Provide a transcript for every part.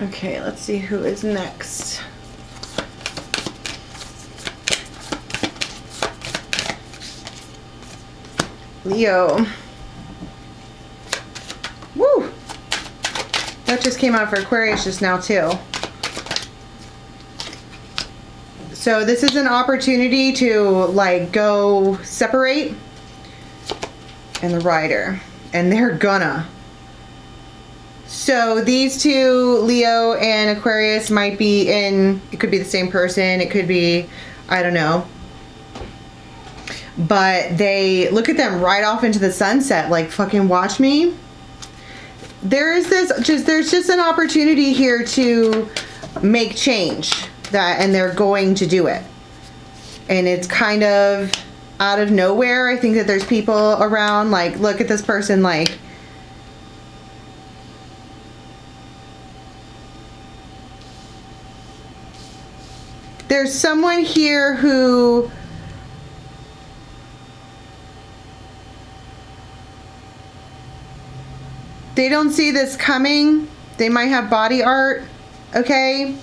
Okay, let's see who is next. Leo. Woo! That just came out for Aquarius just now too. So this is an opportunity to like go separate. And the Rider. And they're gonna. So these two, Leo and Aquarius, might be in, it could be the same person, it could be, I don't know. But they, look at them right off into the sunset, like fucking watch me. There's just an opportunity here to make change, and they're going to do it. And it's kind of out of nowhere. I think that there's people around, like, look at this person, like, there's someone here who they don't see this coming. They might have body art, okay?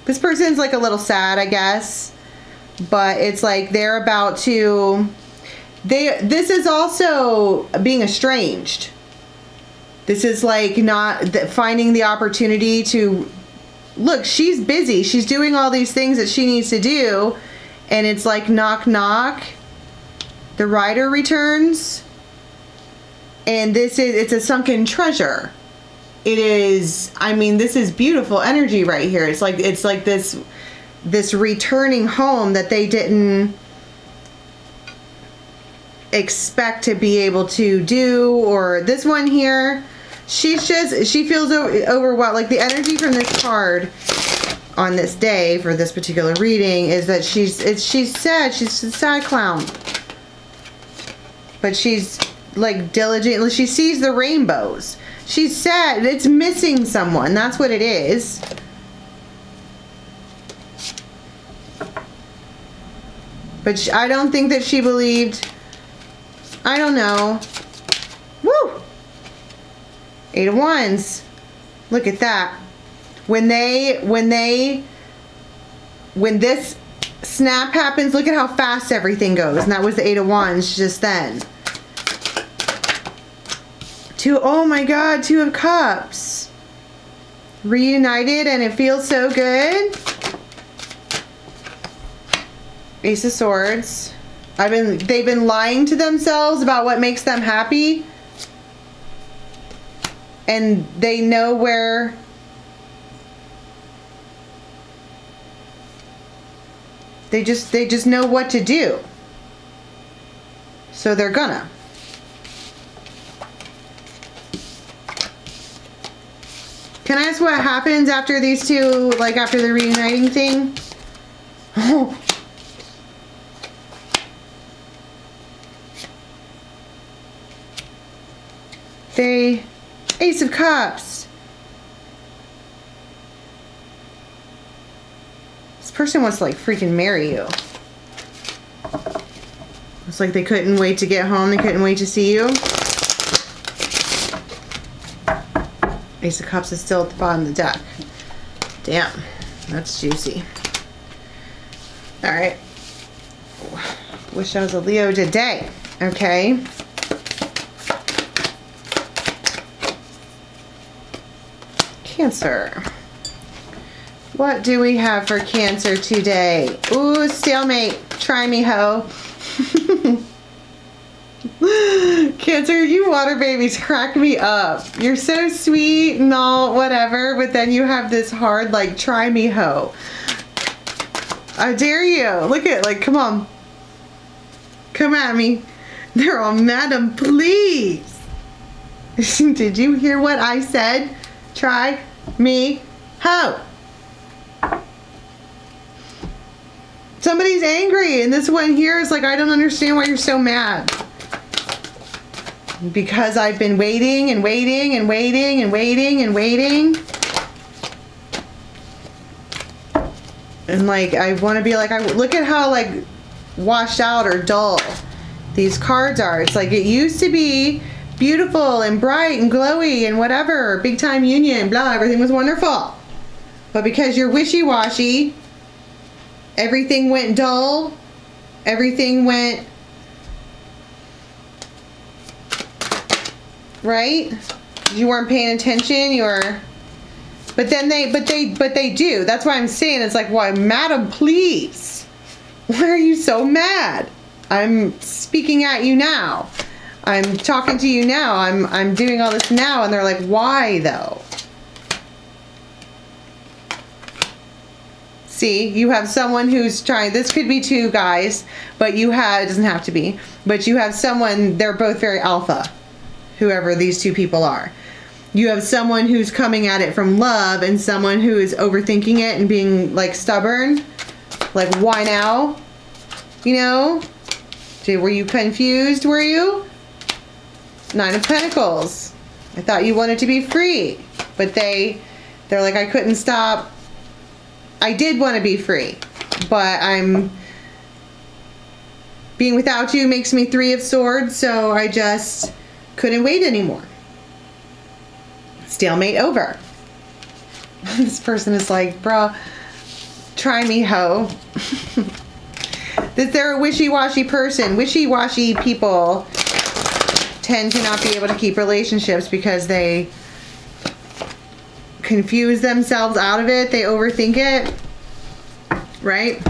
This person's like a little sad, I guess. But it's like they're about to... This is also being estranged. This is like not finding the opportunity to... Look, she's busy. She's doing all these things that she needs to do. And it's like knock, knock. The Rider returns. And it's a sunken treasure. It is, I mean, this is beautiful energy right here. It's like this returning home that they didn't expect to be able to do. Or this one here, she feels overwhelmed. Like the energy from this card on this day for this particular reading is that she's sad. She's a sad clown. But she's like diligent. She sees the rainbows. She's sad. It's missing someone. That's what it is. But I don't think that she believed. I don't know. Woo! 8 of Wands. Look at that. When this snap happens, look at how fast everything goes. And that was the 8 of Wands just then. Oh my God, 2 of Cups. Reunited and it feels so good. Ace of Swords. They've been lying to themselves about what makes them happy. And they know where they just know what to do. So they're gonna. Can I ask what happens after these two, like after the reuniting thing? Oh. Ace of Cups. This person wants to like freaking marry you. It's like they couldn't wait to get home. They couldn't wait to see you. Ace of Cups is still at the bottom of the deck. Damn, that's juicy. All right. Wish I was a Leo today. Okay. Cancer. What do we have for Cancer today? Ooh, stalemate. Try me, ho. Cancer, you water babies crack me up. You're so sweet and all whatever, but then you have this hard like try me ho. I dare you. Look at like come on. Come at me. They're all madam, please. Did you hear what I said? Try me ho. Somebody's angry and this one here is like I don't understand why you're so mad. Because I've been waiting and waiting and waiting and waiting and waiting. And like, I want to be like, look at how like washed out or dull these cards are. It's like it used to be beautiful and bright and glowy and whatever, big time union, blah, everything was wonderful. But because you're wishy-washy, everything went dull, everything went, right? You weren't paying attention, you were, but they do. That's why I'm saying, it's like, why, madam, please. Why are you so mad? I'm speaking at you now. I'm talking to you now. I'm doing all this now, and they're like, why though? See, you have someone who's trying, this could be two guys, but you have, it doesn't have to be, but you have someone, they're both very alpha, whoever these two people are. You have someone who's coming at it from love and someone who is overthinking it and being like stubborn. Like, why now? You know? Were you confused, were you? Nine of Pentacles. I thought you wanted to be free. But they're like, I couldn't stop. I did want to be free. But being without you makes me Three of Swords, so I just couldn't wait anymore. Stalemate over. This person is like, bruh, try me, ho. They're a wishy-washy person. Wishy-washy people tend to not be able to keep relationships because they confuse themselves out of it. They overthink it. Right?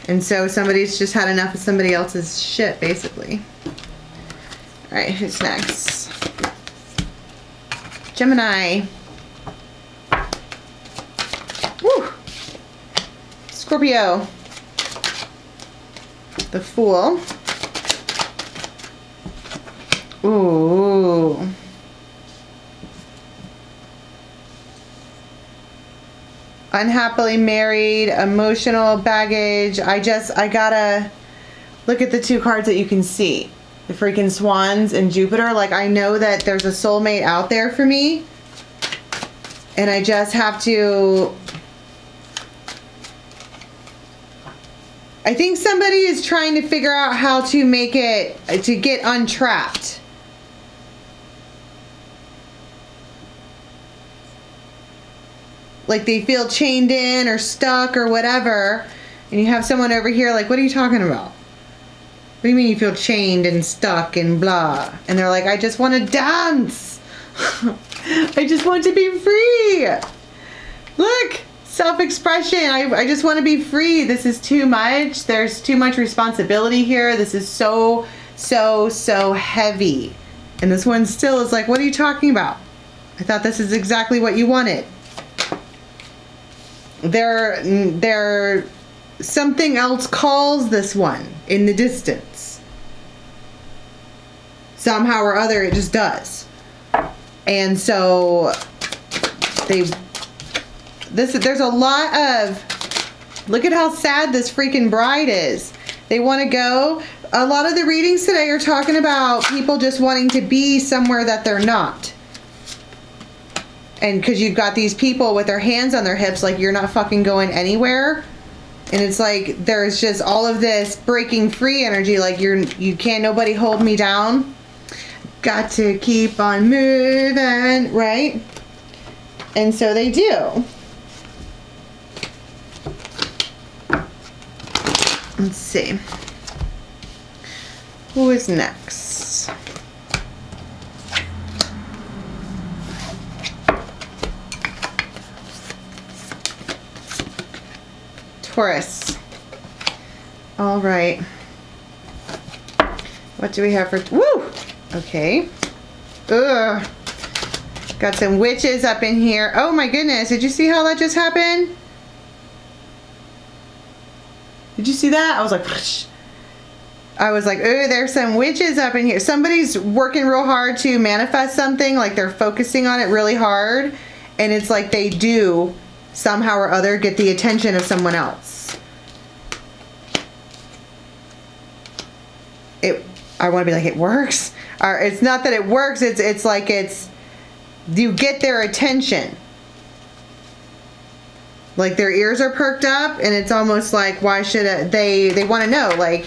And so somebody's just had enough of somebody else's shit, basically. Alright, who's next? Gemini. Woo. Scorpio. The Fool. Ooh. Unhappily married, emotional baggage. I gotta look at the two cards that you can see. The freaking Swans and Jupiter. Like, I know that there's a soulmate out there for me. And I just have to... I think somebody is trying to figure out how to make it, to get untrapped. Like they feel chained in or stuck or whatever. And you have someone over here like, what are you talking about? What do you mean you feel chained and stuck and blah? And they're like, I just want to dance. I just want to be free. Look. Self-expression. I just want to be free. This is too much. There's too much responsibility here. This is so heavy. And this one still is like, what are you talking about? I thought this is exactly what you wanted. There something else calls this one in the distance. Somehow or other it just does. And so there's a lot of, look at how sad this freaking bride is. They want to go. A lot of the readings today are talking about people just wanting to be somewhere that they're not. And because you've got these people with their hands on their hips like you're not fucking going anywhere. And it's like there's just all of this breaking free energy, like you can't, nobody hold me down. Got to keep on moving, right? And so they do. Let's see. Who is next? Taurus. All right. What do we have for... Woo! Okay. Ugh. Got some witches up in here. Oh my goodness. Did you see how that just happened? Did you see that? I was like, oh, there's some witches up in here. Somebody's working real hard to manifest something. Like they're focusing on it really hard. And it's like they do somehow or other get the attention of someone else. I want to be like, it works. Or it's not that it works. It's like you get their attention. Like their ears are perked up and it's almost like, why should they want to know, like,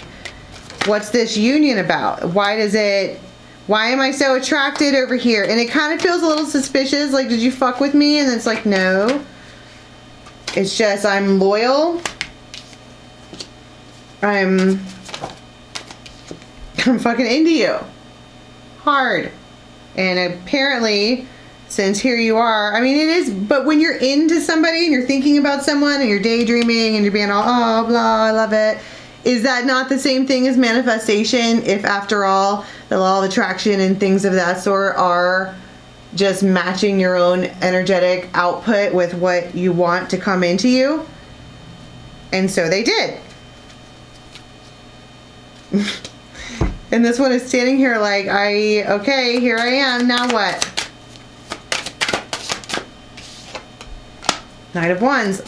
what's this union about? Why Why am I so attracted over here? And it kind of feels a little suspicious. Like, did you fuck with me? And it's like, no. It's just, I'm loyal. I'm fucking into you. Hard. And apparently, since here you are, I mean, it is, but when you're into somebody and you're thinking about someone and you're daydreaming and you're being all, oh, blah, I love it. Is that not the same thing as manifestation? If after all, the law of attraction and things of that sort are just matching your own energetic output with what you want to come into you? And so they did. And this one is standing here like, okay, here I am, now what? Knight of Wands.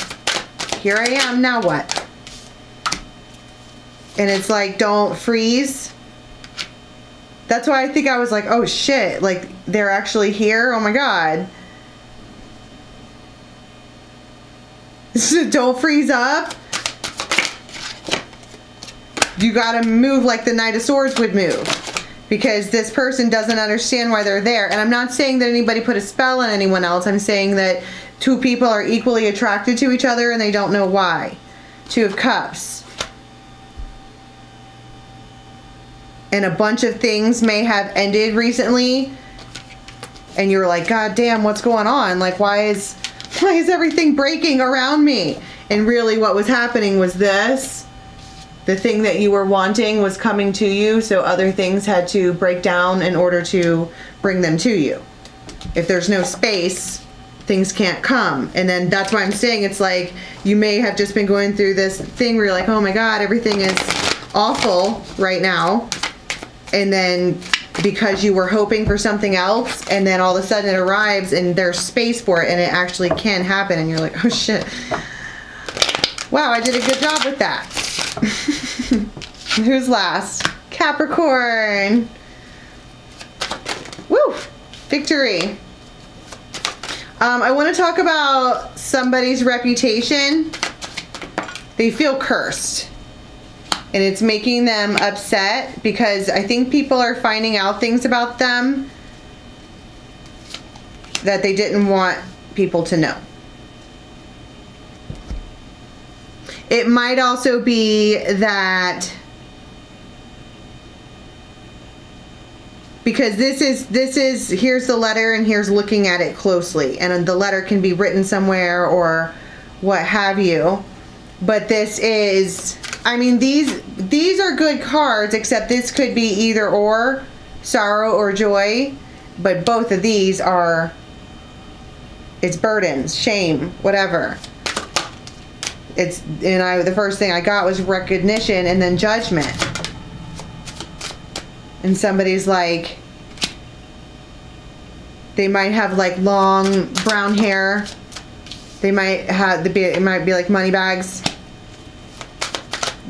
Here I am, now what? And it's like, don't freeze. That's why I think I was like, oh shit, like they're actually here? Oh my God. Don't freeze up. You gotta move like the Knight of Swords would move. Because this person doesn't understand why they're there. And I'm not saying that anybody put a spell on anyone else. I'm saying that two people are equally attracted to each other and they don't know why. Two of Cups. And a bunch of things may have ended recently. And you're like, God damn, what's going on? Like, why is everything breaking around me? And really what was happening was this. The thing that you were wanting was coming to you, so other things had to break down in order to bring them to you. If there's no space, things can't come. And then that's why I'm saying it's like you may have just been going through this thing where you're like, oh my God, everything is awful right now. And then because you were hoping for something else, and then all of a sudden it arrives and there's space for it and it actually can happen, and you're like, oh shit. Wow, I did a good job with that. Who's last? Capricorn. Woo! Victory. I want to talk about somebody's reputation. They feel cursed. And it's making them upset because I think people are finding out things about them that they didn't want people to know. It might also be that because this is here's the letter and here's looking at it closely, and the letter can be written somewhere or what have you, but this is, I mean, these are good cards, except this could be either or, sorrow or joy, but both of these are, it's burdens, shame, whatever. It's, and the first thing I got was recognition and then judgment. And somebody's like, they might have like long brown hair. They might have, it might be like money bags.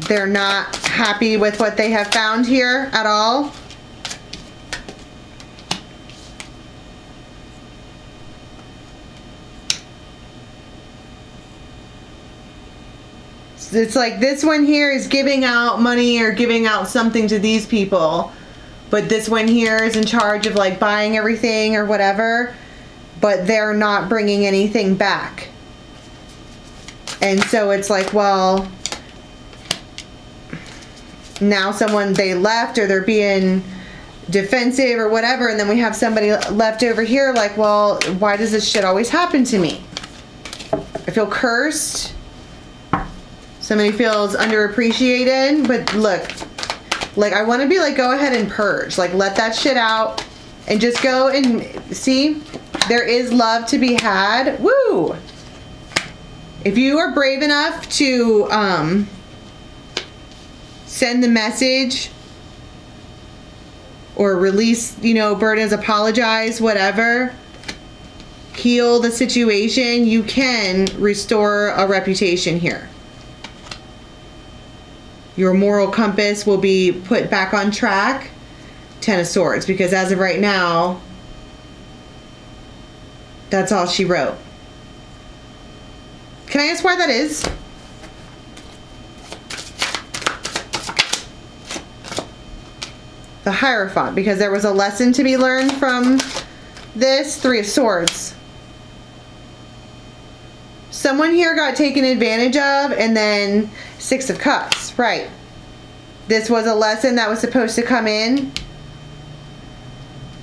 They're not happy with what they have found here at all. It's like this one here is giving out money or giving out something to these people, but this one here is in charge of like buying everything or whatever, but they're not bringing anything back. And so it's like, well, now they left or they're being defensive or whatever, and then we have somebody left over here like, well, why does this shit always happen to me? I feel cursed. Somebody feels underappreciated, but look, like I want to be like, go ahead and purge, like let that shit out and just go and see, there is love to be had. Woo! If you are brave enough to send the message or release, you know, burdens, apologize, whatever, heal the situation, you can restore a reputation here. Your moral compass will be put back on track. Ten of Swords, because as of right now, that's all she wrote. Can I ask why that is? the Hierophant, because there was a lesson to be learned from this. Three of Swords. Someone here got taken advantage of, and then Six of Cups. Right. This was a lesson that was supposed to come in.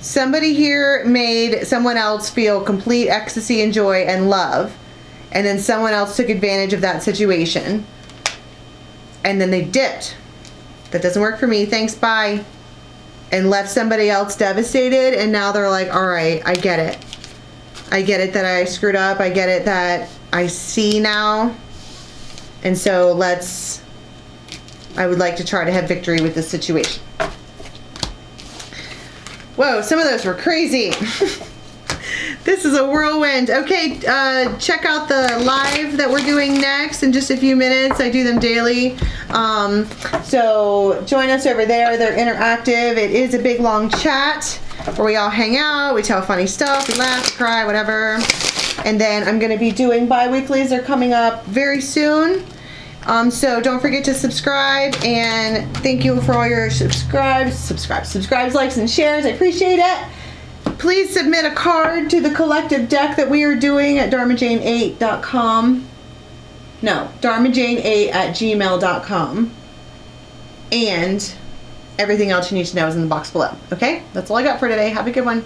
Somebody here made someone else feel complete ecstasy and joy and love. And then someone else took advantage of that situation. And then they dipped. That doesn't work for me. Thanks, bye. And left somebody else devastated. And now they're like, all right, I get it. I get it that I screwed up. I get it that I see now. And so I would like to try to have victory with this situation. Whoa, some of those were crazy. This is a whirlwind. Okay, check out the live that we're doing next in just a few minutes. I do them daily. So join us over there. They're interactive. It is a big, long chat where we all hang out. We tell funny stuff. We laugh, cry, whatever. And then I'm going to be doing bi-weeklies. They're coming up very soon. So don't forget to subscribe, and thank you for all your subscribes, likes, and shares. I appreciate it. Please submit a card to the collective deck that we are doing at dharmajane8.com. No, dharmajane8@gmail.com. And everything else you need to know is in the box below. Okay? That's all I got for today. Have a good one.